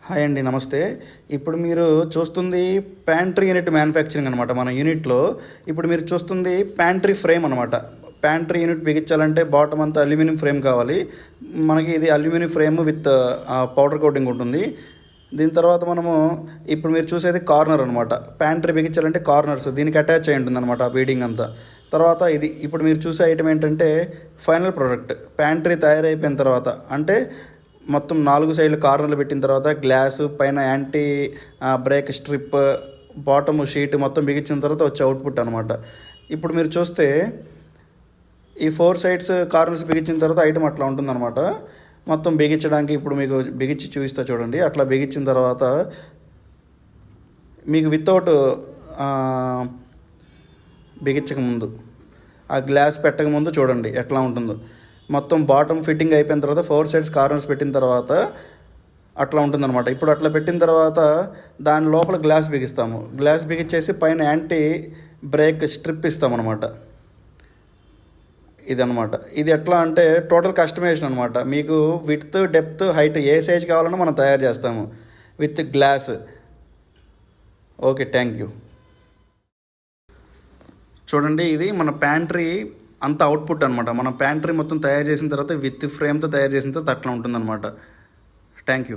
Hi అండి, నమస్తే. ఇప్పుడు మీరు చూస్తుంది ప్యాంట్రీ యూనిట్ మ్యానుఫ్యాక్చరింగ్ అనమాట. మన యూనిట్లో ఇప్పుడు మీరు చూస్తుంది ప్యాంట్రీ ఫ్రేమ్ అనమాట. ప్యాంట్రీ యూనిట్ బిగించాలంటే బాటమ్ అంతా అల్యూమినియం ఫ్రేమ్ కావాలి. మనకి ఇది aluminium frame with powder coating ఉంటుంది. దీని తర్వాత మనము ఇప్పుడు మీరు చూసేది కార్నర్ అనమాట. ప్యాంట్రీ బిగించాలంటే కార్నర్స్ దీనికి అటాచ్ అయి ఉంటుంది అనమాట, ఆ బీడింగ్ అంతా. తర్వాత ఇది ఇప్పుడు మీరు చూసే ఐటమ్ ఏంటంటే ఫైనల్ ప్రోడక్ట్. ప్యాంట్రీ తయారైపోయిన తర్వాత అంటే మొత్తం 4 సైడ్లు కార్నర్లు పెట్టిన తర్వాత గ్లాసు పైన anti break strip bottom sheet మొత్తం బిగించిన తర్వాత వచ్చే అవుట్పుట్ అనమాట. ఇప్పుడు మీరు చూస్తే ఈ 4 సైడ్స్ కార్నర్స్ బిగించిన తర్వాత ఐటమ్ అట్లా ఉంటుందన్నమాట. మొత్తం బిగించడానికి ఇప్పుడు మీకు బిగించి చూపిస్తా చూడండి. అట్లా బిగించిన తర్వాత మీకు వితౌట్ బిగించక ముందు ఆ గ్లాస్ పెట్టక ముందు చూడండి ఎట్లా ఉంటుందో. మొత్తం బాటమ్ ఫిట్టింగ్ అయిపోయిన తర్వాత 4 సైడ్స్ కార్నర్స్ పెట్టిన తర్వాత అట్లా ఉంటుందన్నమాట. ఇప్పుడు అట్లా పెట్టిన తర్వాత దాని లోపల గ్లాస్ బిగిస్తాము. గ్లాస్ బిగించేసి పైన యాంటీ బ్రేక్ స్ట్రిప్ ఇస్తామన్నమాట. ఇదనమాట. ఇది ఎట్లా అంటే టోటల్ కస్టమైజేషన్ అనమాట. మీకు విడ్త్ డెప్త్ హైట్ ఏ సైజ్ కావాలన్నా మనం తయారు చేస్తాము with glass. Okay, thank you. చూడండి, ఇది మన ప్యాంట్రీ అంత అవుట్పుట్ అనమాట. మన ప్యాంట్రీ మొత్తం తయారు చేసిన తర్వాత విత్ ఫ్రేమ్తో తయారు చేసిన తర్వాత అట్లా ఉంటుందన్నమాట. Thank you.